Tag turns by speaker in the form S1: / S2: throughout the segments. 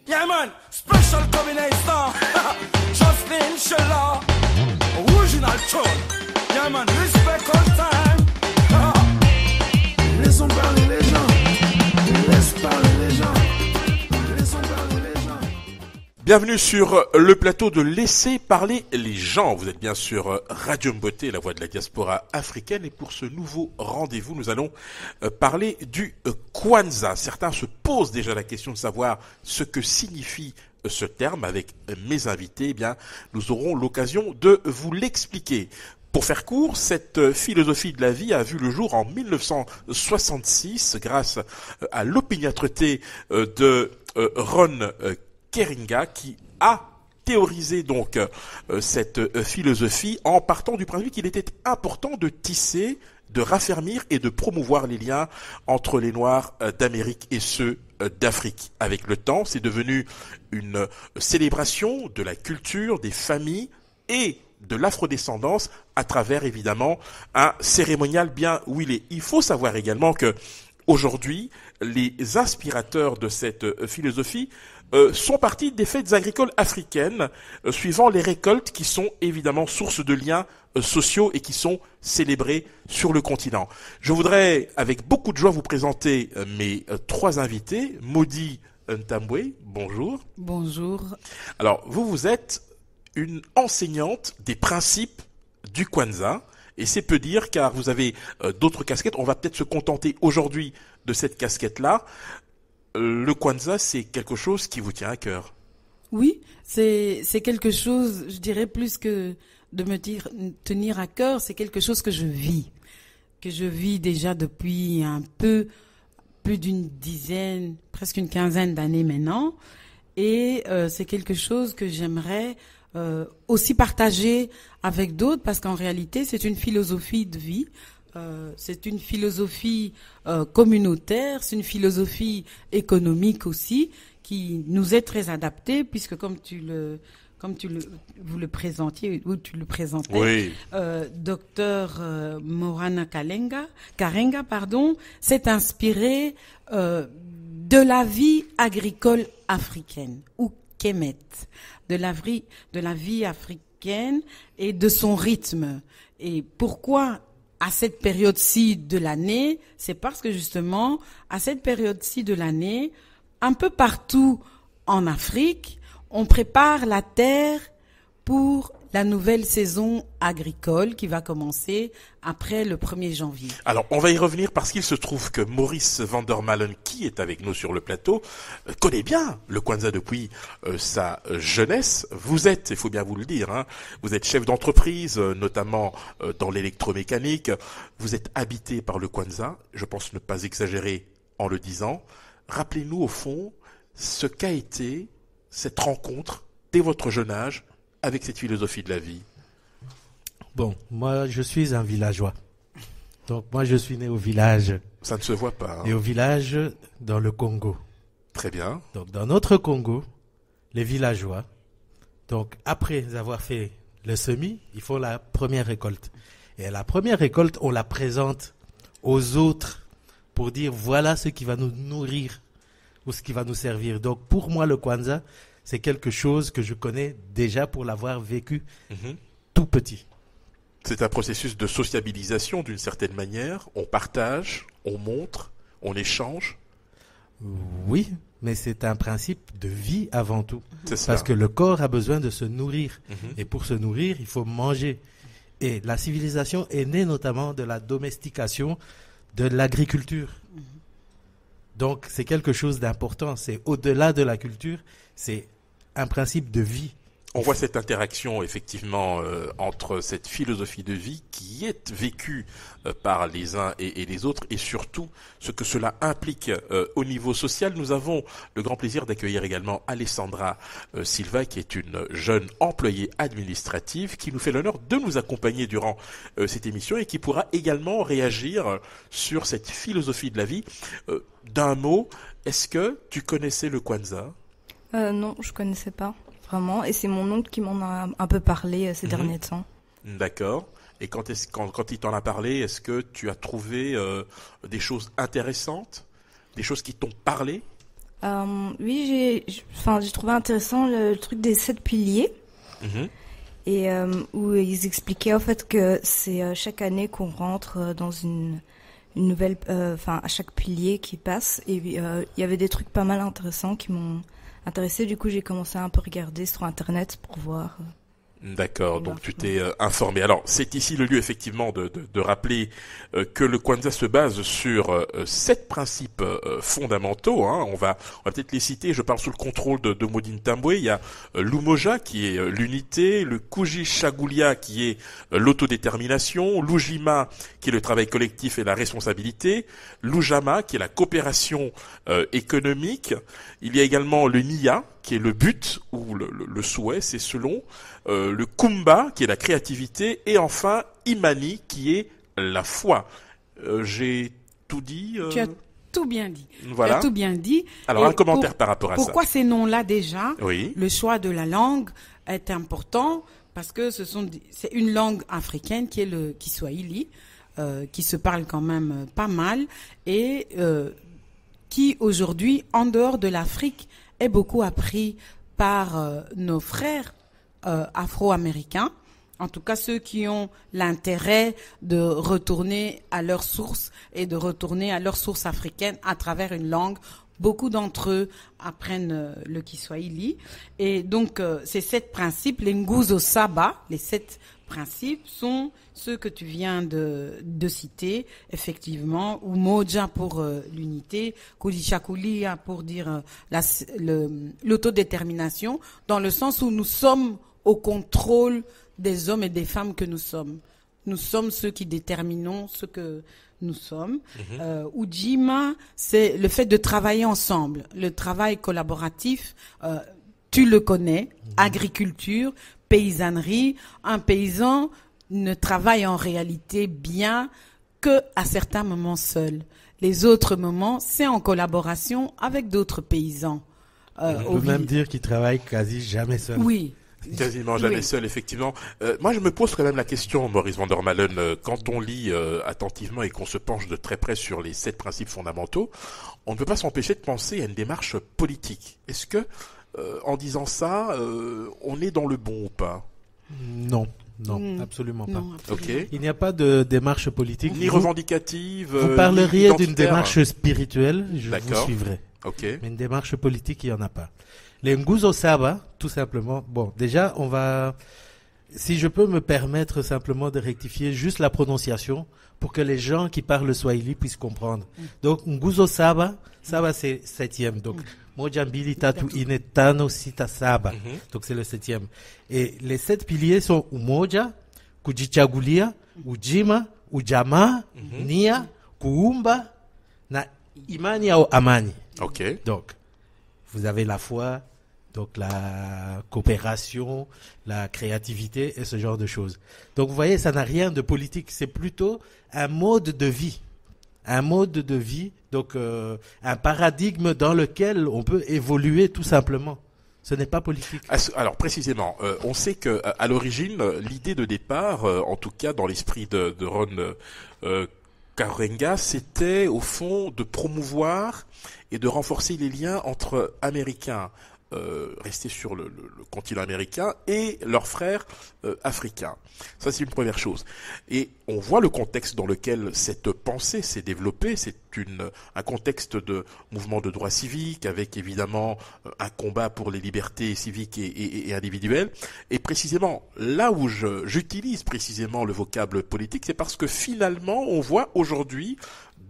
S1: Yeah man, special combination. Jocelyn Sheila, original tune. Yeah man, respect all time. Laissons parler les gens. Laisse parler les gens. Laissons parler les gens.
S2: Bienvenue sur le plateau de Laisser parler les gens. Vous êtes bien sur Radio Mboté, la voix de la diaspora africaine. Et pour ce nouveau rendez-vous, nous allons parler du Kwanzaa. Certains se posent déjà la question de savoir ce que signifie ce terme. Avec mes invités, eh bien, nous aurons l'occasion de vous l'expliquer. Pour faire court, cette philosophie de la vie a vu le jour en 1966 grâce à l'opiniâtreté de Ron Karenga qui a théorisé donc cette philosophie en partant du principe qu'il était important de tisser, de raffermir et de promouvoir les liens entre les Noirs d'Amérique et ceux d'Afrique. Avec le temps, c'est devenu une célébration de la culture, des familles et de l'afrodescendance à travers évidemment un cérémonial bien huilé. Il faut savoir également que aujourd'hui, les inspirateurs de cette philosophie sont partis des fêtes agricoles africaines, suivant les récoltes qui sont évidemment source de liens sociaux et qui sont célébrés sur le continent. Je voudrais avec beaucoup de joie vous présenter mes trois invités. Maudit Ntambwe, bonjour.
S3: Bonjour.
S2: Alors, vous êtes une enseignante des principes du Kwanzaa, et c'est peu dire car vous avez d'autres casquettes. On va peut-être se contenter aujourd'hui de cette casquette-là. Le Kwanzaa, c'est quelque chose qui vous tient à cœur.
S3: Oui, c'est quelque chose, je dirais plus que de tenir à cœur, c'est quelque chose que je vis déjà depuis un peu plus d'une dizaine, presque une quinzaine d'années maintenant, et c'est quelque chose que j'aimerais aussi partager avec d'autres, parce qu'en réalité, c'est une philosophie de vie, c'est une philosophie communautaire, c'est une philosophie économique aussi, qui nous est très adaptée, puisque vous le présentiez, ou tu le présentais,
S2: oui.
S3: Docteur Morana Karenga, s'est inspiré de la vie agricole africaine, ou Kemet, de la vie africaine et de son rythme. Et pourquoi à cette période-ci de l'année? C'est parce que justement, à cette période-ci de l'année, un peu partout en Afrique, on prépare la terre pour la nouvelle saison agricole qui va commencer après le 1er janvier.
S2: Alors, on va y revenir parce qu'il se trouve que Maurice Vandermalen, qui est avec nous sur le plateau, connaît bien le Kwanzaa depuis sa jeunesse. Vous êtes, il faut bien vous le dire, hein, vous êtes chef d'entreprise, notamment dans l'électromécanique. Vous êtes habité par le Kwanzaa. Je pense ne pas exagérer en le disant. Rappelez-nous au fond ce qu'a été cette rencontre dès votre jeune âge avec cette philosophie de la vie.
S4: Bon, moi je suis un villageois. Donc moi je suis né au village.
S2: Ça ne se voit pas. Hein.
S4: Et au village dans le Congo.
S2: Très bien.
S4: Donc dans notre Congo, les villageois, donc après avoir fait le semis, ils font la première récolte. Et la première récolte, on la présente aux autres pour dire voilà ce qui va nous nourrir ou ce qui va nous servir. Donc pour moi le Kwanzaa, c'est quelque chose que je connais déjà pour l'avoir vécu tout petit.
S2: C'est un processus de sociabilisation d'une certaine manière. On partage, on montre, on échange.
S4: Oui, mais c'est un principe de vie avant tout.
S2: C'est ça.
S4: Parce que le corps a besoin de se nourrir. Et pour se nourrir, il faut manger. Et la civilisation est née notamment de la domestication de l'agriculture. Donc c'est quelque chose d'important. C'est au-delà de la culture, c'est un principe de vie.
S2: On voit cette interaction effectivement entre cette philosophie de vie qui est vécue par les uns et les autres, et surtout ce que cela implique au niveau social. Nous avons le grand plaisir d'accueillir également Alessandra Silva, qui est une jeune employée administrative qui nous fait l'honneur de nous accompagner durant cette émission et qui pourra également réagir sur cette philosophie de la vie. D'un mot, est-ce que tu connaissais le Kwanzaa ?
S5: Non, je connaissais pas vraiment, et c'est mon oncle qui m'en a un peu parlé ces derniers temps.
S2: D'accord. Et quand il t'en a parlé, est-ce que tu as trouvé des choses intéressantes, des choses qui t'ont parlé?
S5: Oui, j'ai trouvé intéressant le truc des 7 piliers.
S2: Mhm.
S5: Et où ils expliquaient en fait que c'est chaque année qu'on rentre dans une nouvelle, à chaque pilier qui passe. Et il y avait des trucs pas mal intéressants qui m'ont intéressé. Du coup, j'ai commencé à un peu regarder sur Internet pour voir.
S2: D'accord, donc tu t'es informé. Alors, c'est ici le lieu effectivement de rappeler que le Kwanzaa se base sur 7 principes fondamentaux. Hein. On va peut-être les citer. Je parle sous le contrôle de Maudine Tamboué. Il y a l'Umoja qui est l'unité, le Kujishagulia qui est l'autodétermination, l'Ujima qui est le travail collectif et la responsabilité, l'Ujama qui est la coopération économique. Il y a également le Nia qui est le but ou le souhait, c'est selon, le Kumba qui est la créativité, et enfin Imani qui est la foi. J'ai tout dit.
S3: Tu as tout bien dit.
S2: Voilà.
S3: Tu as tout bien dit.
S2: Alors
S3: Et
S2: un commentaire par rapport à ça.
S3: Pourquoi ces noms-là déjà?
S2: Oui.
S3: Le choix de la langue est important parce que c'est une langue africaine qui est le Kiswahili, qui se parle quand même pas mal et qui aujourd'hui, en dehors de l'Afrique, est beaucoup appris par nos frères afro-américains, en tout cas ceux qui ont l'intérêt de retourner à leurs sources et de retourner à leurs sources africaines à travers une langue. Beaucoup d'entre eux apprennent le Kiswahili. Et donc, ces 7 principes, les Nguzo Saba, les 7 principes sont ceux que tu viens de citer, effectivement, ou Moja pour l'unité, Kulishakulia pour dire l'autodétermination, dans le sens où nous sommes au contrôle des hommes et des femmes que nous sommes. Nous sommes ceux qui déterminons ce que nous sommes. Ujima, c'est le fait de travailler ensemble, le travail collaboratif. Tu le connais, agriculture, paysannerie. Un paysan ne travaille en réalité bien que à certains moments seul. Les autres moments, c'est en collaboration avec d'autres paysans.
S4: On peut même dire qu'il travaille quasi jamais seul.
S3: Oui.
S2: Quasiment jamais
S3: Oui.
S2: seul, effectivement. Moi, je me pose quand même la question, Maurice van der Malen, quand on lit attentivement et qu'on se penche de très près sur les 7 principes fondamentaux, on ne peut pas s'empêcher de penser à une démarche politique. Est-ce que, en disant ça, on est dans le bon ou pas?
S4: Non, absolument pas.
S3: Non, absolument.
S2: Ok.
S4: Il n'y a pas de démarche politique.
S2: Ni revendicative.
S4: Vous
S2: ni
S4: parleriez d'une
S2: identitaire.
S4: démarche spirituelle, je vous
S2: D'accord.
S4: suivrai.
S2: Ok.
S4: Mais une démarche politique, il n'y en a pas. Les Nguzo Saba, tout simplement. Bon, déjà, si je peux me permettre simplement de rectifier juste la prononciation pour que les gens qui parlent le Swahili puissent comprendre. Donc, Nguzo Saba, Saba c'est 7e. Donc, Mojambili Tatu Inetano Sita Saba. Donc, c'est le 7e. Et les 7 piliers sont Umoja, Kujichagulia, Ujima, Ujama, Nia, Kuumba, na Imani au Amani.
S2: Ok.
S4: Donc, vous avez la foi, donc la coopération, la créativité et ce genre de choses. Donc, vous voyez, ça n'a rien de politique. C'est plutôt un mode de vie. Un mode de vie, donc un paradigme dans lequel on peut évoluer tout simplement. Ce n'est pas politique.
S2: Alors précisément, on sait que à l'origine, l'idée de départ, en tout cas dans l'esprit de Ron Karenga, c'était au fond de promouvoir et de renforcer les liens entre Américains restés sur le continent américain et leurs frères africains. Ça, c'est une première chose. Et on voit le contexte dans lequel cette pensée s'est développée. C'est un contexte de mouvement de droits civiques avec évidemment un combat pour les libertés civiques et individuelles. Et précisément, là où j'utilise précisément le vocable politique, c'est parce que finalement, on voit aujourd'hui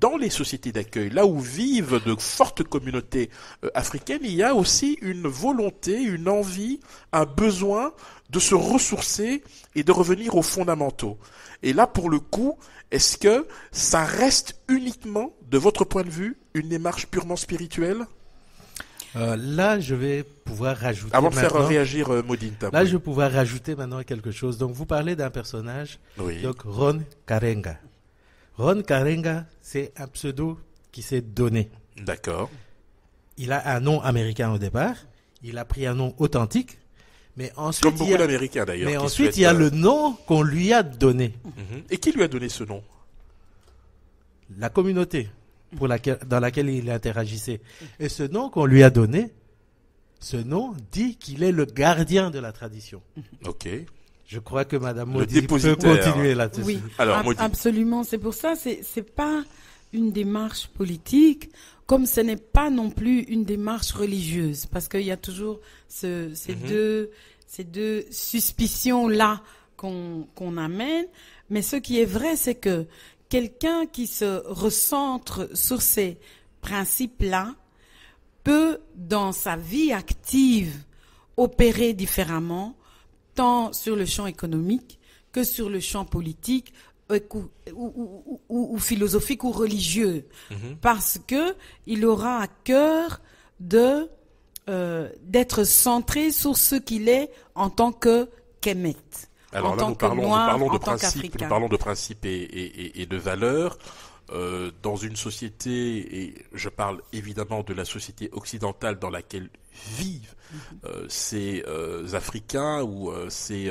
S2: dans les sociétés d'accueil, là où vivent de fortes communautés africaines, il y a aussi une volonté, une envie, un besoin de se ressourcer et de revenir aux fondamentaux. Et là, pour le coup, est-ce que ça reste uniquement, de votre point de vue, une démarche purement spirituelle?
S4: Là, je vais pouvoir rajouter.
S2: Avant de faire
S4: maintenant,
S2: réagir Maudine Tamboué.
S4: là, je vais pouvoir rajouter maintenant quelque chose. Donc, vous parlez d'un personnage,
S2: Oui.
S4: donc Ron Karenga. Ron Karenga, c'est un pseudo qui s'est donné.
S2: D'accord.
S4: Il a un nom américain au départ. Il a pris un nom authentique. Mais ensuite,
S2: Comme beaucoup d'Américains d'ailleurs.
S4: Mais
S2: qui
S4: ensuite,
S2: souhaitent,
S4: il y a le nom qu'on lui a donné.
S2: Et qui lui a donné ce nom?
S4: La communauté dans laquelle il interagissait. Et ce nom qu'on lui a donné, ce nom dit qu'il est le gardien de la tradition.
S2: Ok.
S4: Je crois que Madame
S2: Le
S4: Maudit peut
S2: dépositaire.
S4: continuer là-dessus.
S3: Oui,
S2: Alors, Maudit.
S3: absolument. C'est pour ça, c'est pas une démarche politique, comme ce n'est pas non plus une démarche religieuse, parce qu'il y a toujours ces deux suspicions-là qu'on amène. Mais ce qui est vrai, c'est que quelqu'un qui se recentre sur ces principes-là peut, dans sa vie active, opérer différemment, tant sur le champ économique que sur le champ politique ou philosophique ou religieux, parce que il aura à cœur d'être centré sur ce qu'il est en tant que Kemet.
S2: Alors
S3: en
S2: là,
S3: tant
S2: nous
S3: que
S2: parlons,
S3: noir,
S2: nous parlons de
S3: en tant
S2: principes,
S3: qu'Africain.
S2: nous parlons de principes et de valeurs. Dans une société, et je parle évidemment de la société occidentale dans laquelle vivent ces Africains ou ces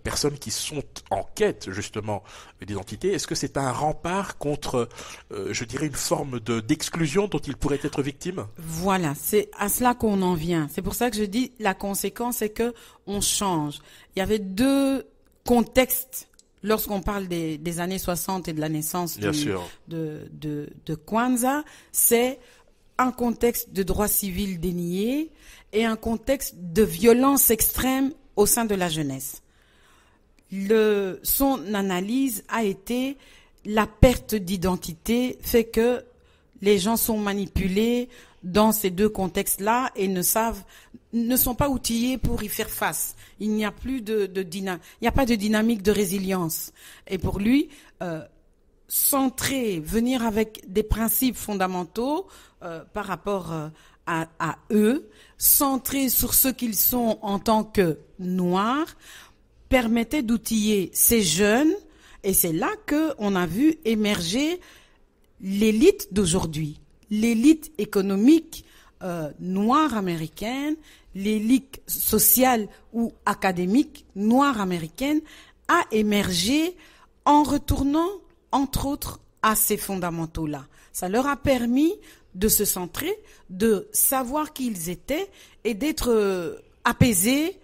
S2: personnes qui sont en quête justement d'identité, est-ce que c'est un rempart contre, je dirais, une forme d'exclusion dont ils pourraient être victimes?
S3: Voilà, c'est à cela qu'on en vient. C'est pour ça que je dis la conséquence, c'est que on change. Il y avait deux contextes lorsqu'on parle des années 60 et de la naissance de Kwanzaa. C'est un contexte de droits civils déniés et un contexte de violence extrême au sein de la jeunesse. Son analyse a été la perte d'identité fait que les gens sont manipulés dans ces deux contextes-là et ne sont pas outillés pour y faire face. Il n'y a plus il n'y a pas de dynamique de résilience. Et pour lui, venir avec des principes fondamentaux par rapport à eux, centrés sur ce qu'ils sont en tant que noirs, permettait d'outiller ces jeunes. Et c'est là qu'on a vu émerger l'élite d'aujourd'hui, l'élite économique noire américaine, l'élite sociale ou académique noire américaine a émergé en retournant, entre autres, à ces fondamentaux-là. Ça leur a permis de se centrer, de savoir qui ils étaient et d'être apaisés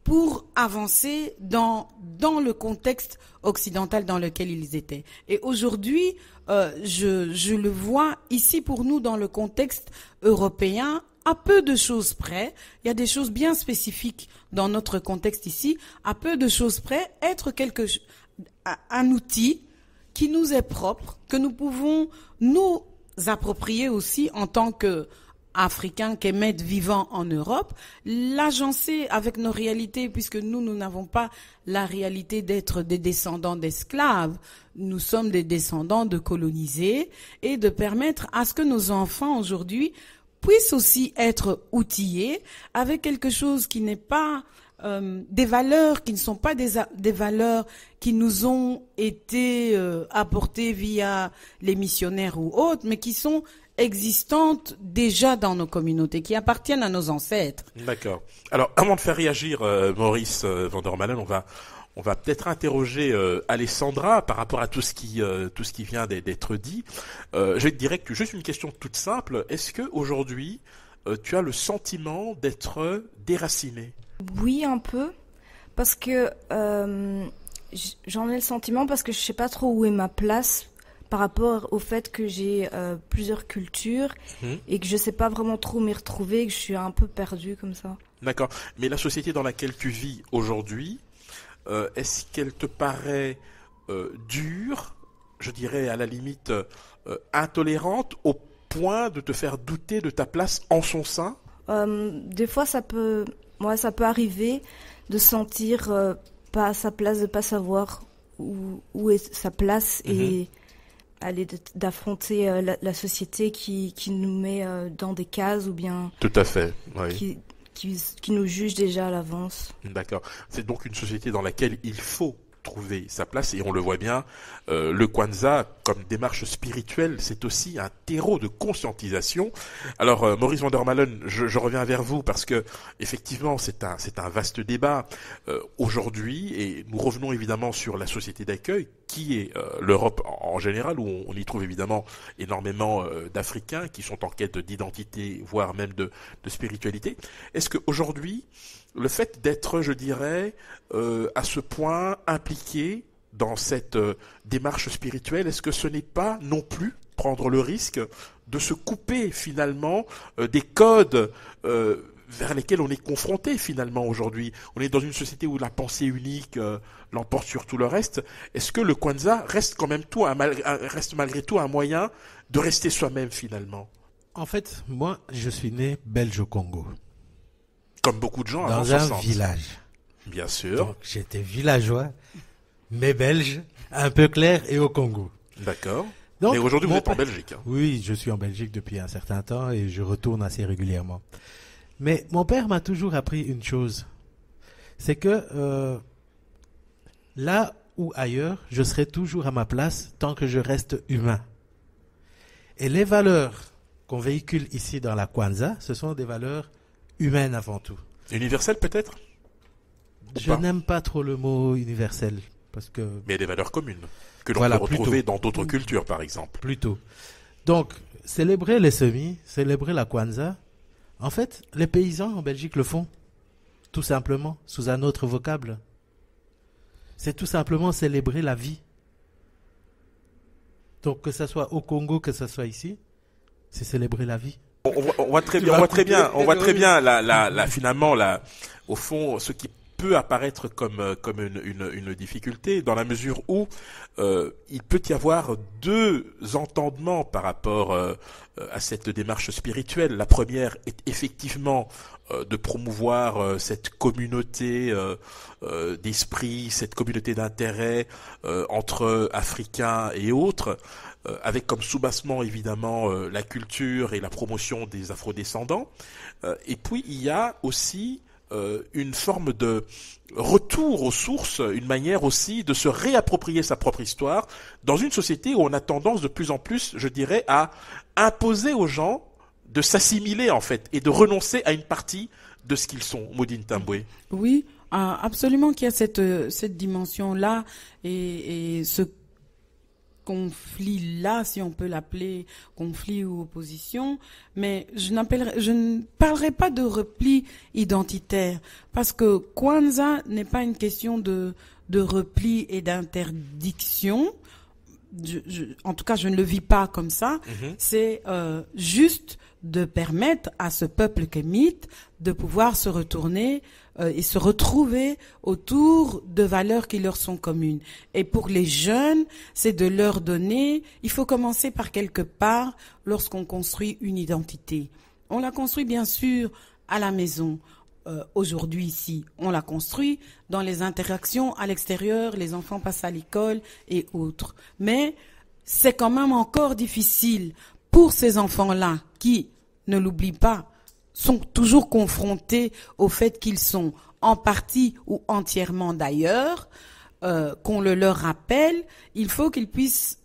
S3: pour avancer dans le contexte occidental dans lequel ils étaient. Et aujourd'hui, je le vois ici pour nous dans le contexte européen, à peu de choses près. Il y a des choses bien spécifiques dans notre contexte ici. À peu de choses près, être un outil qui nous est propre, que nous pouvons nous approprier aussi en tant que Africains, Kemet vivant en Europe, l'agencer avec nos réalités, puisque nous n'avons pas la réalité d'être des descendants d'esclaves. Nous sommes des descendants de colonisés, et de permettre à ce que nos enfants aujourd'hui puissent aussi être outillés avec quelque chose qui n'est pas des valeurs qui ne sont pas des valeurs qui nous ont été apportées via les missionnaires ou autres, mais qui sont existantes déjà dans nos communautés, qui appartiennent à nos ancêtres.
S2: D'accord. Alors, avant de faire réagir Maurice van der Malen, on va peut-être interroger Alessandra par rapport à tout ce qui vient d'être dit. Je vais te dire juste une question toute simple. Est-ce que aujourd'hui tu as le sentiment d'être déraciné?
S5: Oui, un peu, parce que j'en ai le sentiment parce que je sais pas trop où est ma place par rapport au fait que j'ai plusieurs cultures et que je sais pas vraiment trop m'y retrouver, que je suis un peu perdue comme ça.
S2: D'accord. Mais la société dans laquelle tu vis aujourd'hui, est-ce qu'elle te paraît dure, je dirais à la limite intolérante, au point de te faire douter de ta place en son sein?
S5: Des fois, ça peut arriver de sentir pas à sa place, de pas savoir où est sa place et aller d'affronter la société qui nous met dans des cases ou bien
S2: tout à fait, oui.
S5: qui nous juge déjà à l'avance.
S2: D'accord. C'est donc une société dans laquelle il faut trouver sa place et on le voit bien, le Kwanzaa comme démarche spirituelle, c'est aussi un terreau de conscientisation. Alors Maurice van der Malen, je reviens vers vous parce que effectivement c'est un vaste débat aujourd'hui et nous revenons évidemment sur la société d'accueil qui est l'Europe en général où on y trouve évidemment énormément d'Africains qui sont en quête d'identité voire même de spiritualité. Est-ce qu'aujourd'hui le fait d'être, je dirais, à ce point impliqué dans cette démarche spirituelle, est-ce que ce n'est pas non plus prendre le risque de se couper finalement des codes vers lesquels on est confronté finalement aujourd'hui? On est dans une société où la pensée unique l'emporte sur tout le reste. Est-ce que le Kwanzaa reste quand même reste malgré tout un moyen de rester soi-même finalement?
S4: En fait, moi, je suis né belge au Congo.
S2: Comme beaucoup de gens avant
S4: Dans un
S2: 60.
S4: village.
S2: Bien sûr.
S4: Donc, j'étais villageois, mais belge, un peu clair et au Congo.
S2: D'accord.
S4: Donc,
S2: Mais aujourd'hui, vous
S4: mon
S2: êtes en
S4: père-
S2: Belgique. Hein.
S4: Oui, je suis en Belgique depuis un certain temps et je retourne assez régulièrement. Mais mon père m'a toujours appris une chose. C'est que là ou ailleurs, je serai toujours à ma place tant que je reste humain. Et les valeurs qu'on véhicule ici dans la Kwanzaa, ce sont des valeurs humaines avant tout.
S2: Universel peut-être?
S4: Je
S2: pas.
S4: n'aime pas trop le mot universel parce que
S2: Mais il y a des valeurs communes que l'on
S4: Voilà,
S2: peut retrouver
S4: plutôt.
S2: dans d'autres cultures, par exemple.
S4: plutôt. Donc, célébrer les semis, célébrer la Kwanzaa, en fait, les paysans en Belgique le font, tout simplement, sous un autre vocable. C'est tout simplement célébrer la vie. Donc, que ce soit au Congo, que ce soit ici, c'est célébrer la vie.
S2: On voit très bien, finalement, au fond, ce qui peut apparaître comme une difficulté, dans la mesure où il peut y avoir deux entendements par rapport à cette démarche spirituelle. La première est effectivement de promouvoir cette communauté d'esprit, cette communauté d'intérêt entre Africains et autres, avec comme soubassement évidemment la culture et la promotion des afrodescendants. Et puis il y a aussi une forme de retour aux sources, une manière aussi de se réapproprier sa propre histoire dans une société où on a tendance de plus en plus, je dirais, à imposer aux gens de s'assimiler en fait et de renoncer à une partie de ce qu'ils sont. Maudine Tamboué.
S3: Oui, absolument qu'il y a cette dimension-là et ce conflit-là, si on peut l'appeler conflit ou opposition, mais je ne parlerai pas de repli identitaire, parce que Kwanzaa n'est pas une question de repli et d'interdiction. En tout cas, je ne le vis pas comme ça. C'est juste de permettre à ce peuple kémite de pouvoir se retourner et se retrouver autour de valeurs qui leur sont communes. Et pour les jeunes, c'est de leur donner, il faut commencer par quelque part lorsqu'on construit une identité. On la construit bien sûr à la maison. Aujourd'hui ici, on la construit dans les interactions à l'extérieur, les enfants passent à l'école et autres. Mais c'est quand même encore difficile pour ces enfants-là qui, ne l'oublient pas, sont toujours confrontés au fait qu'ils sont en partie ou entièrement d'ailleurs, qu'on le leur rappelle. Il faut qu'ils puissent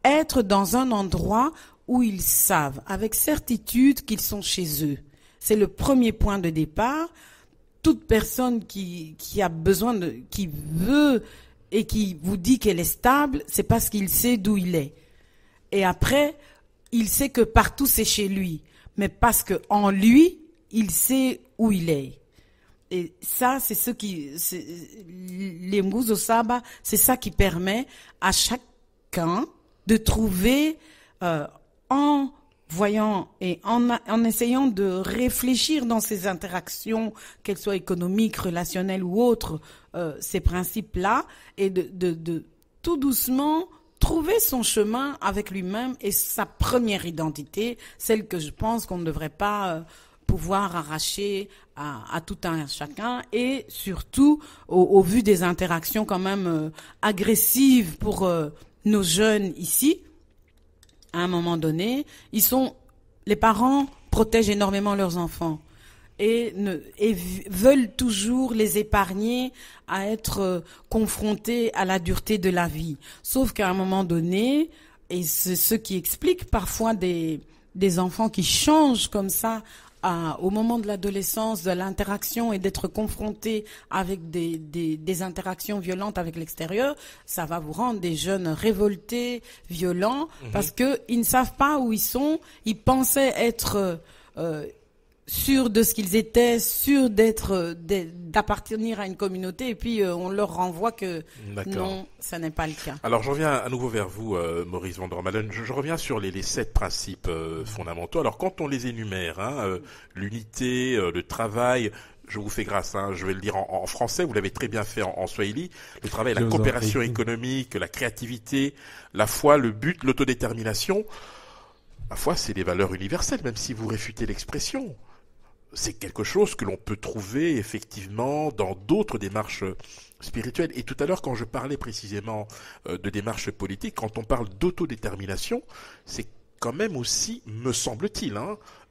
S3: être dans un endroit où ils savent avec certitude qu'ils sont chez eux. C'est le premier point de départ. Toute personne qui a besoin qui veut et qui vous dit qu'elle est stable, c'est parce qu'il sait d'où il est. Et après, il sait que partout c'est chez lui, mais parce que en lui, il sait où il est. Et ça, les Mbuzo Saba, c'est ça qui permet à chacun de trouver, en voyant et en essayant de réfléchir dans ces interactions, qu'elles soient économiques, relationnelles ou autres, ces principes-là, et de tout doucement trouver son chemin avec lui-même et sa première identité, celle que je pense qu'on ne devrait pas pouvoir arracher à tout un chacun, et surtout au vu des interactions quand même agressives pour nos jeunes ici. À un moment donné, les parents protègent énormément leurs enfants. et veulent toujours les épargner à être confrontés à la dureté de la vie. Sauf qu'à un moment donné, et c'est ce qui explique parfois des enfants qui changent comme ça au moment de l'adolescence, de l'interaction et d'être confrontés avec des interactions violentes avec l'extérieur, ça va vous rendre des jeunes révoltés, violents, parce que ils ne savent pas où ils sont. Ils pensaient être sûrs de ce qu'ils étaient, sûrs d'appartenir à une communauté, et puis on leur renvoie que non, ça n'est pas le cas.
S2: Alors je reviens à nouveau vers vous, Maurice van der Malen. Je reviens sur les 7 principes fondamentaux. Alors quand on les énumère, l'unité, le travail, je vous fais grâce, je vais le dire en français, vous l'avez très bien fait en swahili, le travail, la coopération économique, la créativité, la foi, le but, l'autodétermination. La foi, c'est des valeurs universelles, même si vous réfutez l'expression. C'est quelque chose que l'on peut trouver effectivement dans d'autres démarches spirituelles. Et tout à l'heure, quand je parlais précisément de démarches politiques, quand on parle d'autodétermination, c'est quand même aussi, me semble-t-il,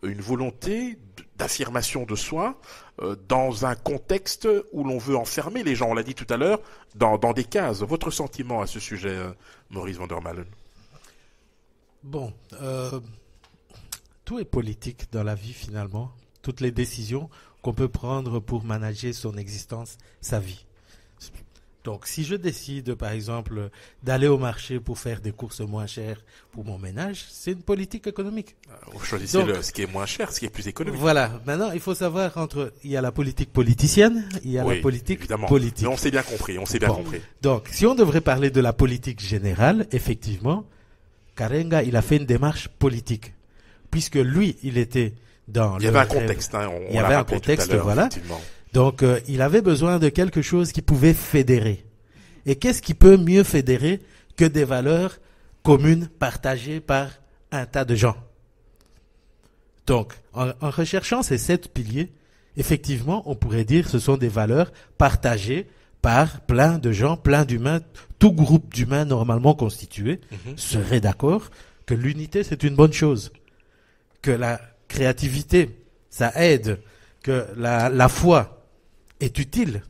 S2: une volonté d'affirmation de soi dans un contexte où l'on veut enfermer les gens, on l'a dit tout à l'heure, dans des cases. Votre sentiment à ce sujet, Maurice van der Malen?
S4: Bon, tout est politique dans la vie finalement. Toutes les décisions qu'on peut prendre pour manager son existence, sa vie. Donc, si je décide, par exemple, d'aller au marché pour faire des courses moins chères pour mon ménage, c'est une politique économique.
S2: Vous choisissez ce qui est moins cher, ce qui est plus économique.
S4: Voilà. Maintenant, il faut savoir il y a la politique politicienne, il y a la politique politique.
S2: Mais on s'est bien compris, compris.
S4: Donc, si on devrait parler de la politique générale, effectivement, Karenga, il a fait une démarche politique. Puisque lui, il était il y avait un contexte,
S2: il y avait un contexte,
S4: voilà. Donc, il avait besoin de quelque chose qui pouvait fédérer. Et qu'est-ce qui peut mieux fédérer que des valeurs communes partagées par un tas de gens? Donc, en recherchant ces 7 piliers, effectivement, on pourrait dire que ce sont des valeurs partagées par plein de gens, plein d'humains. Tout groupe d'humains normalement constitué serait d'accord que l'unité, c'est une bonne chose. Que la créativité, ça aide, que la foi est utile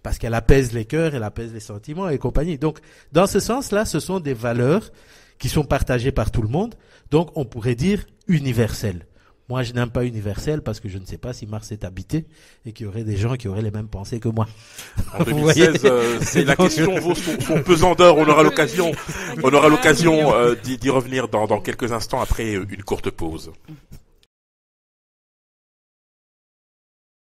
S4: parce qu'elle apaise les cœurs, elle apaise les sentiments et compagnie. Donc, dans ce sens-là, ce sont des valeurs qui sont partagées par tout le monde. Donc, on pourrait dire universelles. Moi, je n'aime pas universel parce que je ne sais pas si Mars est habité et qu'il y aurait des gens qui auraient les mêmes pensées que moi.
S2: En 2016, la question vaut son pesant d'or. On aura l'occasion d'y revenir dans quelques instants après une courte pause.